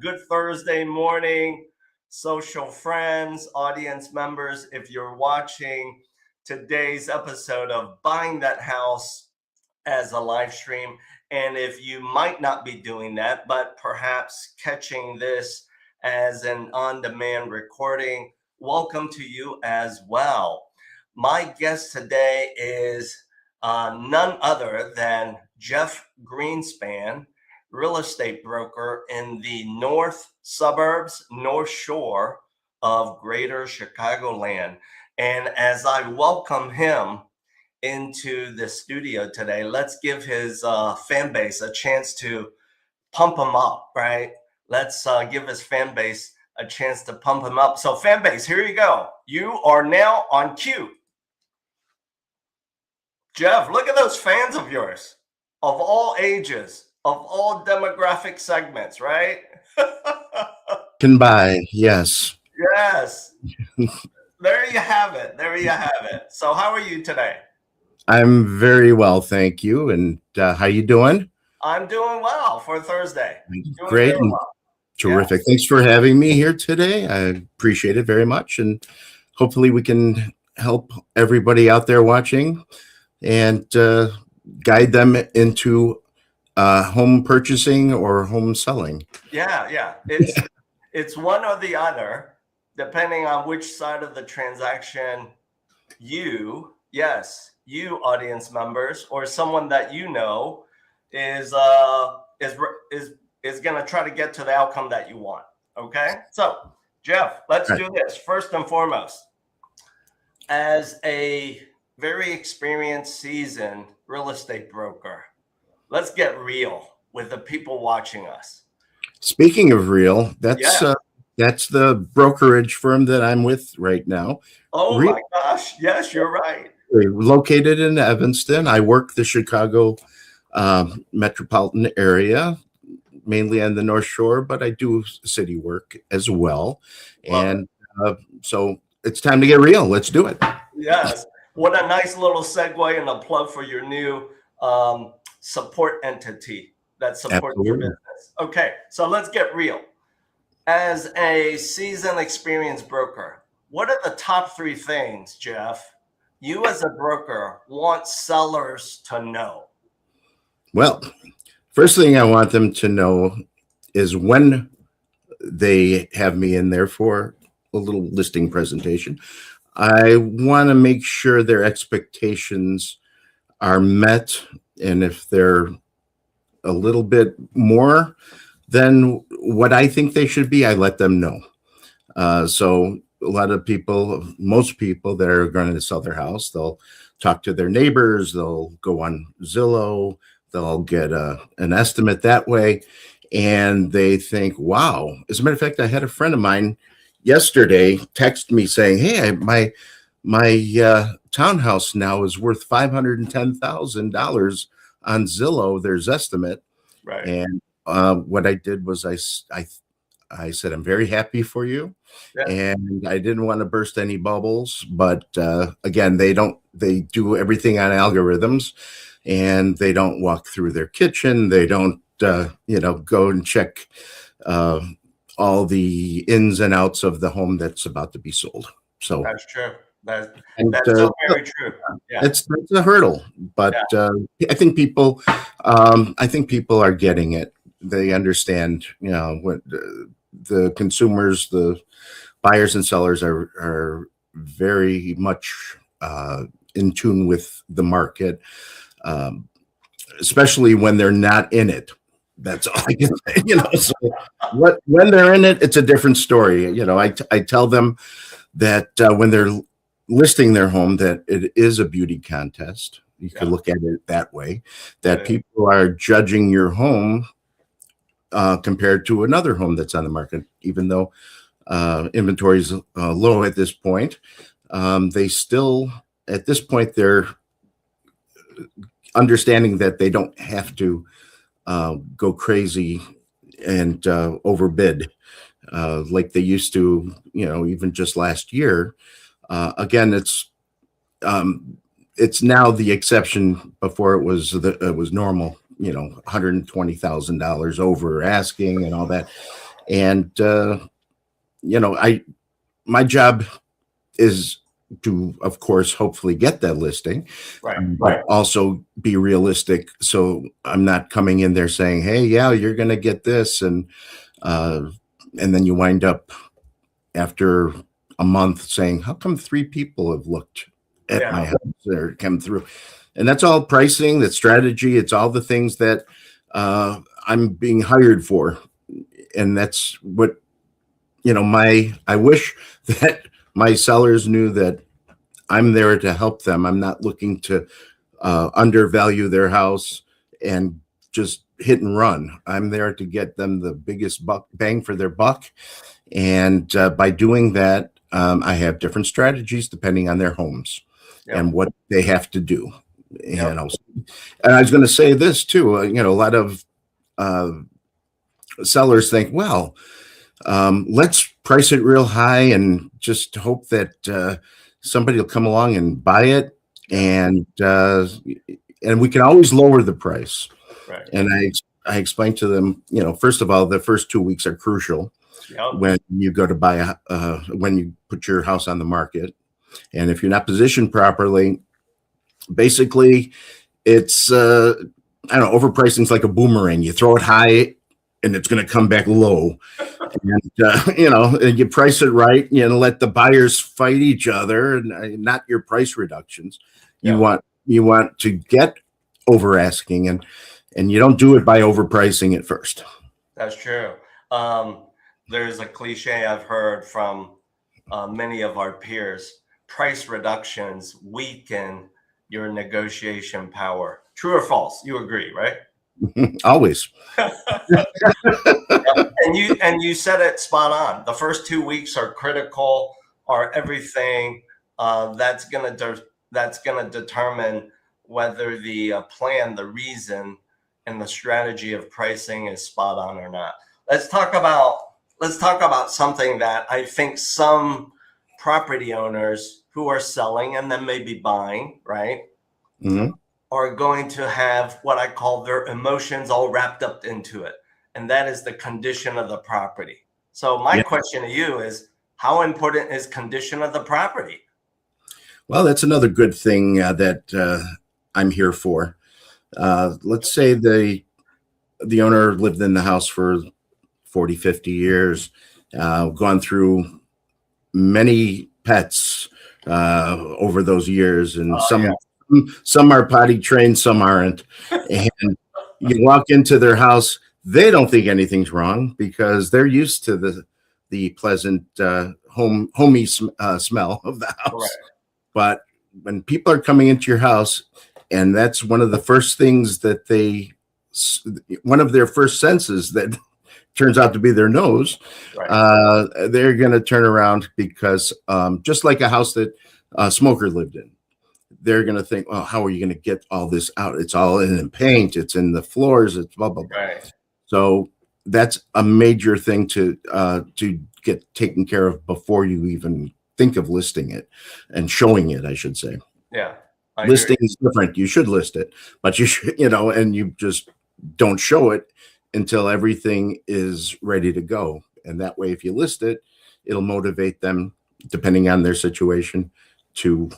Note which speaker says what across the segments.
Speaker 1: Good Thursday morning, social friends, audience members. If you're watching today's episode of Buying That House as a live stream, and if you might not be doing that, but perhaps catching this as an on-demand recording, welcome to you as well. My guest today is none other than Jeff Greenspan, real estate broker in the north suburbs, North Shore of greater Chicagoland. And as I welcome him into the studio today, let's give his fan base a chance to pump him up, right? Let's give his fan base a chance to pump him up. So fan base, here you go. You are now on cue. Jeff, look at those fans of yours, of all ages, of all demographic segments, right?
Speaker 2: Can buy, yes.
Speaker 1: Yes. There you have it. There you have it. So how are you today?
Speaker 2: I'm very well, thank you. And how you doing?
Speaker 1: I'm doing well for Thursday.
Speaker 2: Great and well. Terrific. Yes. Thanks for having me here today. I appreciate it very much. And hopefully we can help everybody out there watching and guide them into home purchasing or home selling.
Speaker 1: Yeah. It's one or the other, depending on which side of the transaction you audience members or someone that you know is going to try to get to the outcome that you want. Okay, so Jeff, let's do this. First and foremost, as a very experienced, seasoned real estate broker, let's get real with the people watching us.
Speaker 2: Speaking of real, that's the brokerage firm that I'm with right now.
Speaker 1: Oh my gosh, yes, you're right.
Speaker 2: We're located in Evanston. I work the Chicago metropolitan area, mainly on the North Shore, but I do city work as well. And so it's time to get real. Let's do it.
Speaker 1: Yes. What a nice little segue and a plug for your new support entity that supports your business. Okay, so let's get real. As a seasoned, experienced broker, what are the top 3 things, Jeff, you as a broker want sellers to know?
Speaker 2: Well, first thing I want them to know is when they have me in there for a little listing presentation, I want to make sure their expectations are met. And if they're a little bit more than what I think they should be, I let them know. So a lot of people, most people that are going to sell their house, they'll talk to their neighbors, they'll go on Zillow, they'll get an estimate that way, and they think, wow. As a matter of fact, I had a friend of mine yesterday text me saying, hey, my townhouse now is worth $510,000 on Zillow, there's estimate.
Speaker 1: Right.
Speaker 2: And what I did was I said, I'm very happy for you. Yeah. And I didn't want to burst any bubbles, but again, they do everything on algorithms, and they don't walk through their kitchen. They don't, go and check all the ins and outs of the home that's about to be sold. So
Speaker 1: that's true. That's so very true. Yeah.
Speaker 2: It's a hurdle, but I think people are getting it. They understand, what the consumers, the buyers and sellers are very much in tune with the market, especially when they're not in it. That's all I can say. So when they're in it, it's a different story. I tell them that when they're listing their home, that it is a beauty contest. You can look at it that way, that people are judging your home compared to another home that's on the market, even though inventory is low at this point. They still, at this point, they're understanding that they don't have to go crazy and overbid like they used to, even just last year. Again, it's now the exception. Before it was normal, $120,000 over asking and all that. And my job is to, of course, hopefully get that listing, but also be realistic. So I'm not coming in there saying, "Hey, yeah, you're going to get this," and then you wind up after a month saying, "How come 3 people have looked at my house or come through?" And that's all pricing, that's strategy. It's all the things that I'm being hired for, and that's what I wish that my sellers knew that I'm there to help them. I'm not looking to undervalue their house and just hit and run. I'm there to get them the biggest bang for their buck. And by doing that, I have different strategies depending on their homes and what they have to do. And I was going to say this too. A lot of sellers think, well, let's price it real high and just hope that somebody will come along and buy it, and we can always lower the price.
Speaker 1: Right.
Speaker 2: And I explained to them, first of all, the first 2 weeks are crucial when you go to buy when you put your house on the market, and if you're not positioned properly, basically, it's overpricing is like a boomerang. You throw it high, and it's going to come back low. And and you price it right. Let the buyers fight each other, and not your price reductions. You want to get over asking, and you don't do it by overpricing it first.
Speaker 1: That's true. There's a cliche I've heard from many of our peers: price reductions weaken your negotiation power. True or false? You agree, right?
Speaker 2: Always.
Speaker 1: And you said it spot on. The first 2 weeks are critical, are everything that's gonna determine whether the plan, the reason, and the strategy of pricing is spot on or not. Let's talk about something that I think some property owners who are selling and then maybe buying, right?
Speaker 2: Mm-hmm.
Speaker 1: Are going to have what I call their emotions all wrapped up into it. And that is the condition of the property. So my question to you is, how important is condition of the property?
Speaker 2: Well, that's another good thing that I'm here for. Let's say the owner lived in the house for 40, 50 years, gone through many pets over those years, and some are potty trained, some aren't. And you walk into their house, they don't think anything's wrong because they're used to the pleasant homey smell of the house.
Speaker 1: Right.
Speaker 2: But when people are coming into your house, and that's one of the first things that one of their first senses that turns out to be their nose, they're going to turn around because just like a house that a smoker lived in, they're going to think, "Oh, how are you going to get all this out? It's all in paint. It's in the floors. It's blah, blah, blah."
Speaker 1: Right.
Speaker 2: So that's a major thing to get taken care of before you even think of listing it and showing it, I should say.
Speaker 1: Yeah.
Speaker 2: Listing is different. You should list it, but you should, and you just don't show it until everything is ready to go. And that way, if you list it, it'll motivate them, depending on their situation, to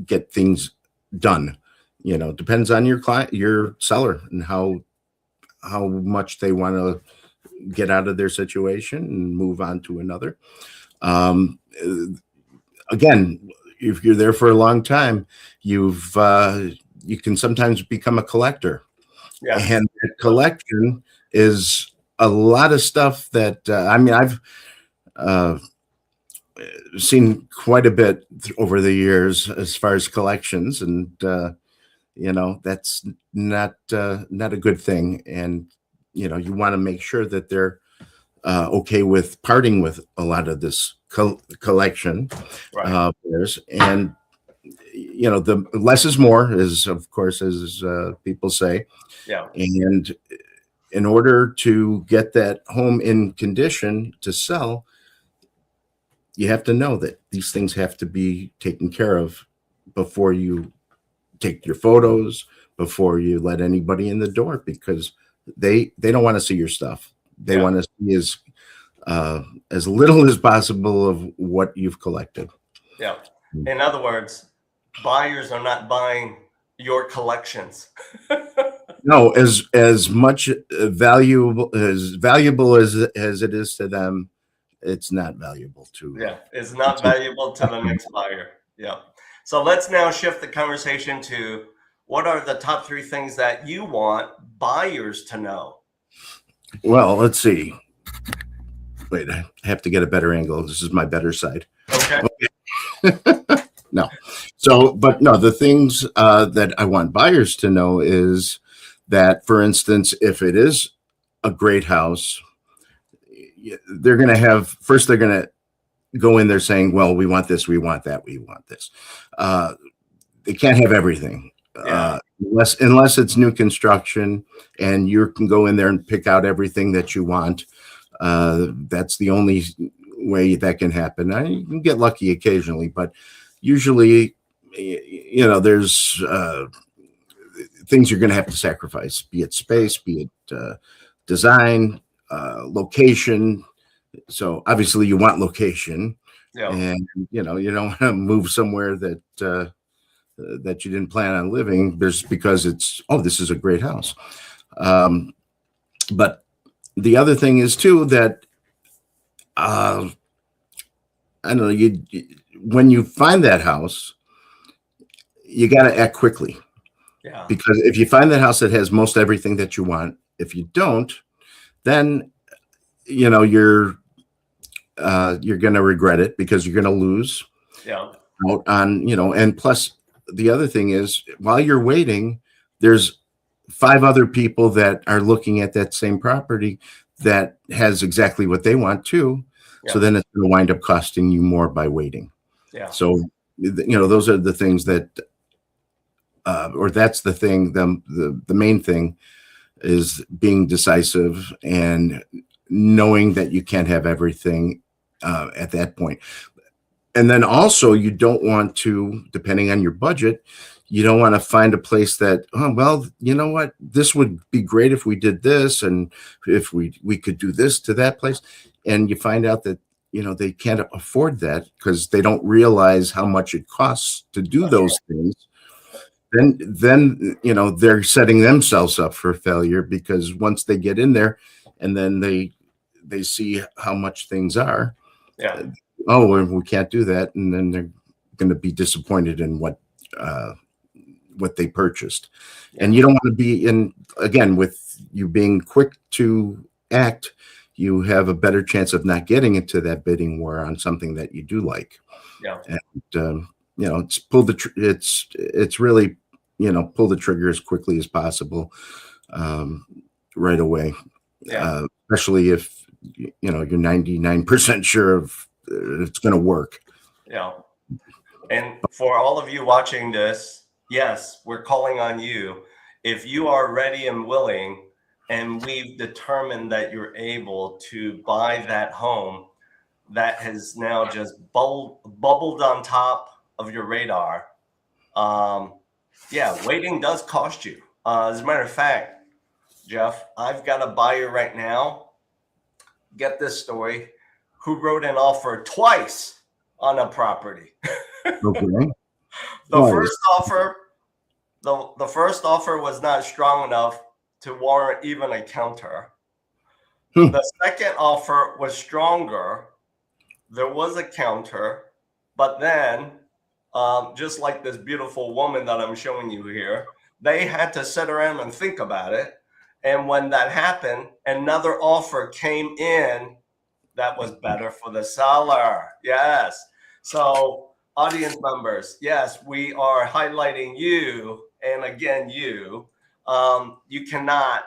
Speaker 2: get things done. Depends on your client, your seller, and how much they want to get out of their situation and move on to another. Again, if you're there for a long time, you can sometimes become a collector.
Speaker 1: Yeah.
Speaker 2: And that collection is a lot of stuff that I've seen quite a bit over the years as far as collections, and that's not a good thing. And you want to make sure that they're okay with parting with a lot of this collection.
Speaker 1: Right.
Speaker 2: And the less is more, is of course, as people say.
Speaker 1: Yeah.
Speaker 2: And in order to get that home in condition to sell, you have to know that these things have to be taken care of before you take your photos, before you let anybody in the door, because they don't want to see your stuff. They want to see is as little as possible of what you've collected.
Speaker 1: Yeah. In other words, buyers are not buying your collections.
Speaker 2: No, as much valuable as it is to them, it's not valuable to.
Speaker 1: Yeah, it's not valuable to the next buyer. Yeah. So let's now shift the conversation to what are the top 3 things that you want buyers to know?
Speaker 2: Well, let's see. Wait, I have to get a better angle. This is my better side.
Speaker 1: Okay.
Speaker 2: No. So, but no, the things that I want buyers to know is that, for instance, if it is a great house, they're going to go in there saying, well, we want this, we want that, we want this. They can't have everything.
Speaker 1: Yeah.
Speaker 2: Unless it's new construction and you can go in there and pick out everything that you want. That's the only way that can happen. Now, you can get lucky occasionally, but usually, there's things you're going to have to sacrifice, be it space, be it design, location. So obviously you want location, and you don't want to move somewhere that that you didn't plan on living just because this is a great house. But the other thing is too that I don't know, when you find that house, you got to act quickly.
Speaker 1: Yeah.
Speaker 2: Because if you find that house that has most everything that you want, if you don't, then you're going to regret it because you're going to lose out on, and plus the other thing is while you're waiting, there's 5 other people that are looking at that same property that has exactly what they want too. Yeah. So then it's going to wind up costing you more by waiting.
Speaker 1: Yeah.
Speaker 2: So, those are the things that, or that's the thing, the main thing is being decisive and knowing that you can't have everything at that point. And then also you don't want to, depending on your budget, you don't want to find a place that, oh, well, you know what, this would be great if we did this. And if we could do this to that place. And you find out that, they can't afford that because they don't realize how much it costs to do those things. Then, they're setting themselves up for failure because once they get in there and then they see how much things are, oh, we can't do that. And then they're going to be disappointed in what they purchased. And you don't want to be again, with you being quick to act, you have a better chance of not getting into that bidding war on something that you do like.
Speaker 1: Yeah.
Speaker 2: And, it's it's really, pull the trigger as quickly as possible right away.
Speaker 1: Yeah.
Speaker 2: Especially if, you're 99% sure of it's going to work.
Speaker 1: Yeah. And for all of you watching this, yes, we're calling on you. If you are ready and willing, and we've determined that you're able to buy that home that has now just bubbled on top of your radar, waiting does cost you. As a matter of fact, Jeff, I've got a buyer right now, get this story, who wrote an offer twice on a property.
Speaker 2: Okay.
Speaker 1: The first offer was not strong enough to warrant even a counter. The second offer was stronger. There was a counter, but then just like this beautiful woman that I'm showing you here, they had to sit around and think about it. And when that happened, another offer came in that was better for the seller. Yes. So audience members, yes, we are highlighting you. And again, you cannot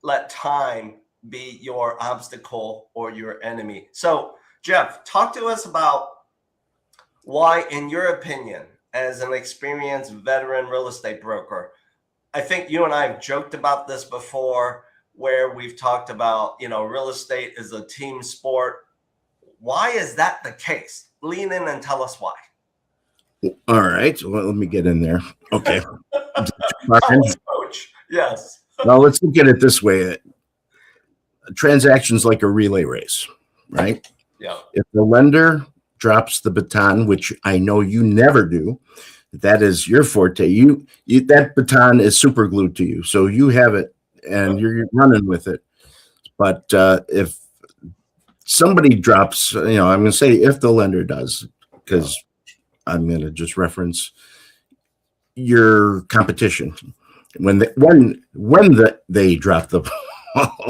Speaker 1: let time be your obstacle or your enemy. So Jeff, talk to us about why, in your opinion, as an experienced veteran real estate broker, I think you and I have joked about this before, where we've talked about, real estate is a team sport. Why is that the case? Lean in and tell us why.
Speaker 2: All right. Well, let me get in there. Okay.
Speaker 1: Coach. Yes.
Speaker 2: Well, let's look at it this way. A transaction's like a relay race. right?
Speaker 1: Yeah.
Speaker 2: If the lender drops the baton, which I know you never do, that is your forte. You that baton is super glued to you, so you have it and you're running with it. But if somebody drops, I'm going to say if the lender does, because I'm going to just reference your competition. When they drop the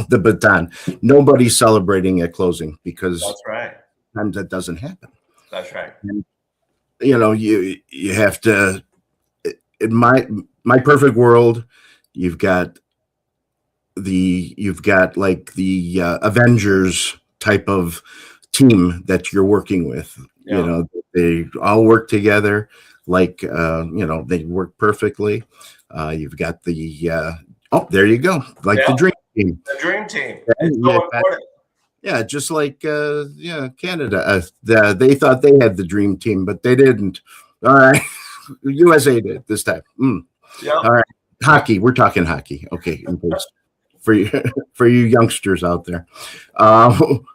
Speaker 2: the baton, nobody's celebrating at closing, because
Speaker 1: That's right.
Speaker 2: sometimes that doesn't happen.
Speaker 1: That's right.
Speaker 2: And, you have to. In my perfect world, you've got like the Avengers type of team that you're working with.
Speaker 1: Yeah.
Speaker 2: They all work together, like they work perfectly. You've got the there you go, like the dream team.
Speaker 1: The dream team. It's so important.
Speaker 2: Yeah, just like Canada. They thought they had the dream team, but they didn't. All right, USA did this time.
Speaker 1: Yeah.
Speaker 2: All right, hockey. We're talking hockey. Okay, for you youngsters out there.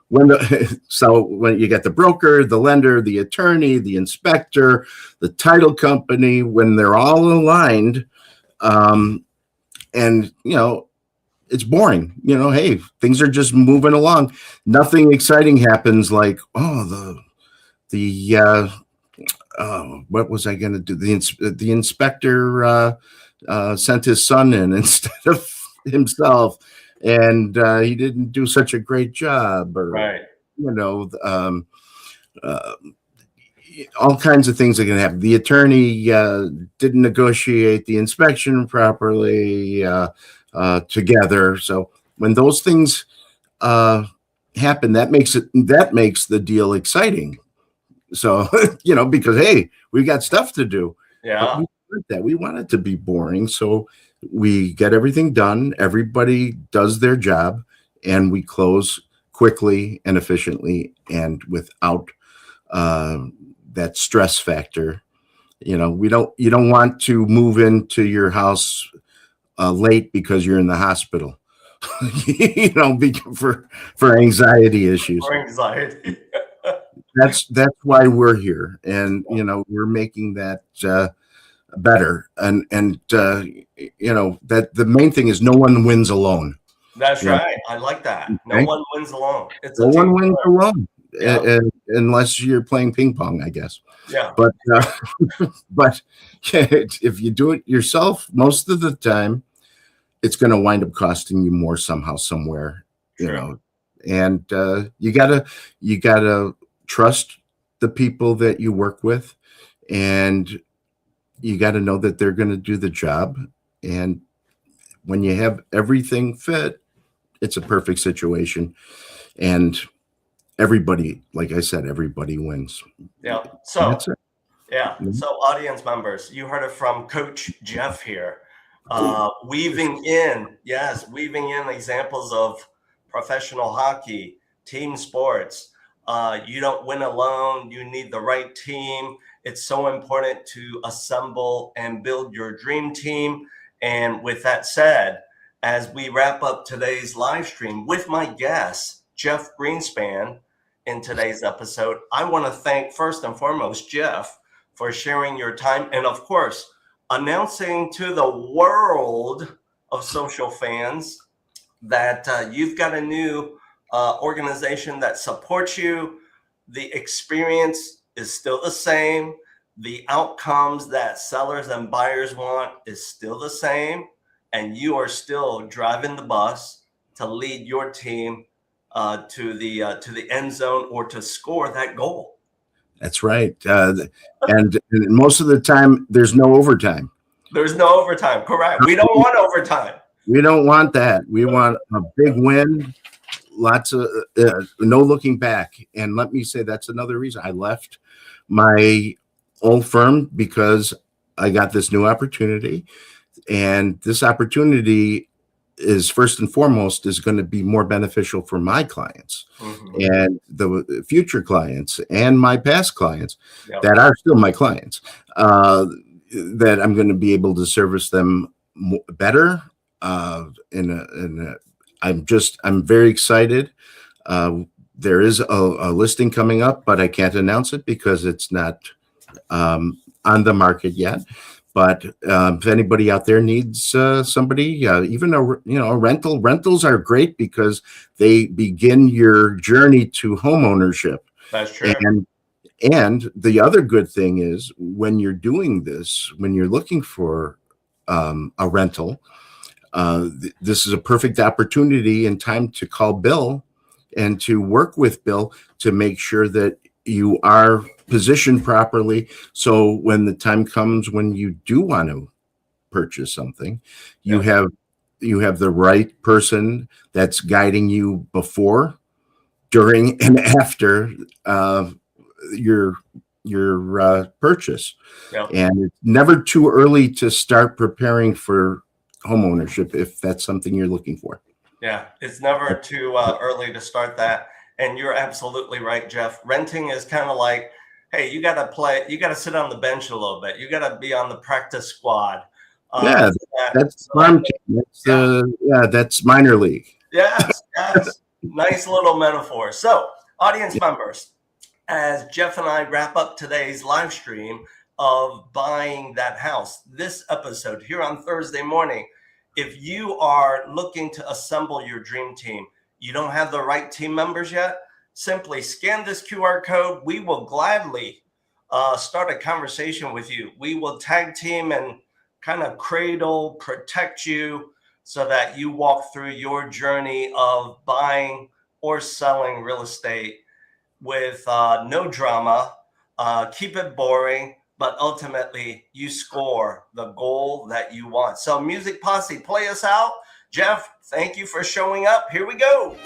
Speaker 2: When you get the broker, the lender, the attorney, the inspector, the title company, when they're all aligned, and it's boring. Hey, things are just moving along. Nothing exciting happens. Like, what was I going to do? The inspector sent his son in instead of himself, and he didn't do such a great job, or
Speaker 1: right.
Speaker 2: All kinds of things are going to happen. The attorney didn't negotiate the inspection properly together. So when those things happen, that makes the deal exciting. So because hey, we got stuff to do.
Speaker 1: Yeah.
Speaker 2: We want it to be boring, so we get everything done. Everybody does their job, and we close quickly and efficiently, and without that stress factor. You don't want to move into your house late because you're in the hospital. For anxiety issues.
Speaker 1: For anxiety.
Speaker 2: That's why we're here, and we're making that better, and that the main thing is no one wins alone.
Speaker 1: That's right. I like that. No one wins alone.
Speaker 2: No one wins alone, unless you're playing ping pong, I guess.
Speaker 1: Yeah.
Speaker 2: But but if you do it yourself, most of the time, it's going to wind up costing you more somehow, somewhere.
Speaker 1: Sure.
Speaker 2: And you gotta trust the people that you work with, and you got to know that they're going to do the job. And when you have everything fit, it's a perfect situation. And everybody, like I said, everybody wins.
Speaker 1: Yeah. So
Speaker 2: that's it.
Speaker 1: Yeah. So audience members, you heard it from Coach Jeff here. Weaving in examples of professional hockey, team sports. You don't win alone. You need the right team. It's so important to assemble and build your dream team. And with that said, as we wrap up today's live stream with my guest, Jeff Greenspan, in today's episode, I want to thank first and foremost Jeff for sharing your time, and of course, announcing to the world of social fans that you've got a new organization that supports you. The experience is still the same. The outcomes that sellers and buyers want is still the same. And you are still driving the bus to lead your team to the end zone, or to score that goal.
Speaker 2: That's right. And most of the time, there's no overtime.
Speaker 1: There's no overtime. Correct. We don't want overtime.
Speaker 2: We don't want that. We want a big win. Lots of no looking back. And let me say, that's another reason I left my old firm, because I got this new opportunity, and this opportunity is first and foremost is going to be more beneficial for my clients, and the future clients and my past clients that are still my clients, that I'm going to be able to service them better. I'm very excited. There is a listing coming up, but I can't announce it because it's not on the market yet. But if anybody out there needs somebody, even a rental, rentals are great because they begin your journey to home ownership.
Speaker 1: That's true.
Speaker 2: And the other good thing is when you're doing this, when you're looking for a rental, this is a perfect opportunity and time to call Bill and to work with Bill to make sure that you are positioned properly. So when the time comes when you do want to purchase something, you have the right person that's guiding you before, during, and after your purchase. And it's never too early to start preparing for home ownership if that's something you're looking for.
Speaker 1: Yeah, it's never too early to start that. And you're absolutely right, Jeff. Renting is kind of like, hey, you got to sit on the bench a little bit. You got to be on the practice squad.
Speaker 2: That's farm team. That's minor league.
Speaker 1: Yes. Nice little metaphor. So, audience members, as Jeff and I wrap up today's live stream of Buying That House, this episode here on Thursday morning, if you are looking to assemble your dream team, you don't have the right team members yet, simply scan this QR code. We will gladly start a conversation with you. We will tag team and kind of cradle, protect you so that you walk through your journey of buying or selling real estate with no drama. Keep it boring, but ultimately you score the goal that you want. So Music Posse, play us out. Jeff, thank you for showing up. Here we go.